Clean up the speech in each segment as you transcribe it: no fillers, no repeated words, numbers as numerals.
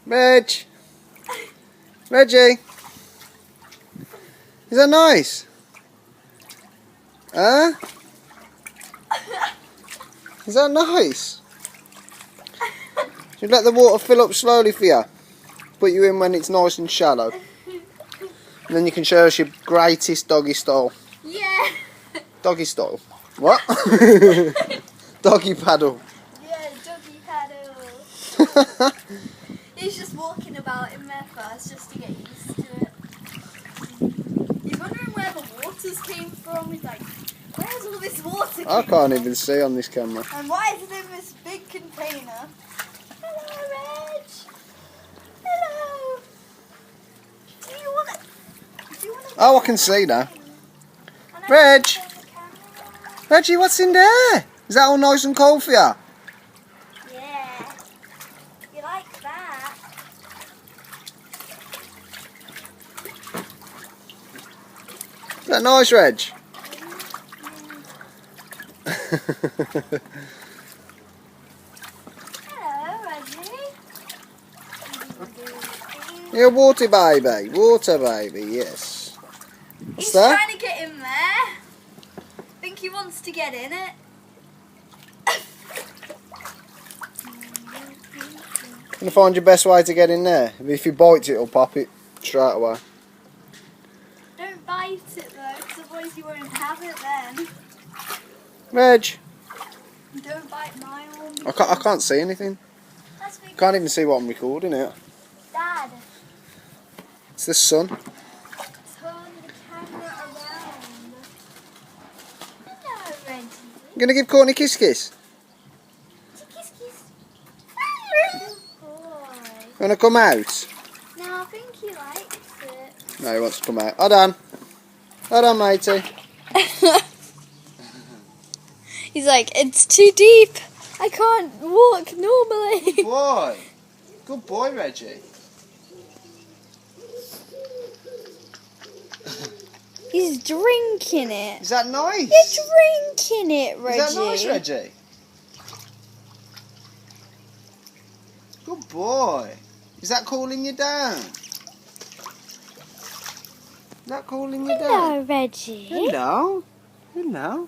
Reg! Reggie! Is that nice? Huh? Is that nice? Should let the water fill up slowly for you. Put you in when it's nice and shallow. And then you can show us your greatest doggy style. Yeah. Doggy style? What? Doggy paddle. Yeah, doggy paddle. He's just walking about in there first just to get used to it. He's wondering where the waters came from. He's like, where's all this water? I can't even see on this camera. And why is it in this big container? Hello, Reg. Hello. Do you want to? Oh, I can see now. Reg! Reggie, what's in there? Is that all nice and cold for you? Yeah. You like that? Is that nice, Reg? Hello, Reggie. You're a water baby. Water baby, yes. What's He's that? trying to get in there. Think he wants to get in it. Gonna find your best way to get in there. If you bite it, it'll pop it straight away. Don't bite it though, because otherwise you won't have it then. Reg! Don't bite my arm. I can't see anything. That's because Can't even see what I'm recording here. Dad, It's the sun. turn the camera around. Hello, Reggie. You gonna give Courtney a kiss kiss? Kiss, kiss. Good boy. You wanna come out? No, I think he likes it. No, he wants to come out. Hold on. Hold on, matey. He's like, it's too deep. I can't walk normally. Boy. Good boy, Reggie. He's drinking it. Is that nice? You're drinking it, Reggie. Is that nice, Reggie? Good boy. Is that cooling you down? Is that cooling you Hello, down? Reggie. Hello. Hello.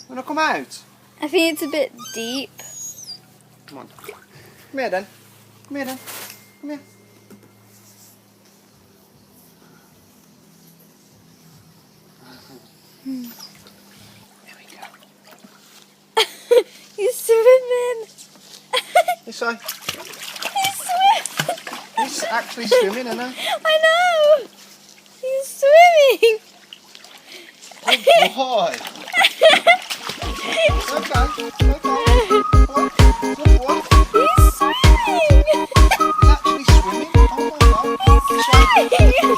Wanna come out? I think it's a bit deep. Come on. Come here then. Come here then. Come here. There we go. He's swimming. This way. He's swimming. He's actually swimming, isn't he? I know. He's swimming. Good boy. Okay. Okay. Good boy. He's swimming. He's actually swimming. Oh my God. He's This way. swimming.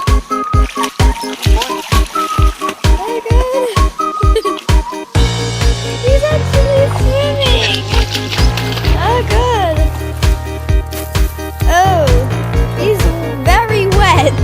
Good boy. Oh, good. He's actually swimming. Oh, good. Oh, he's very wet.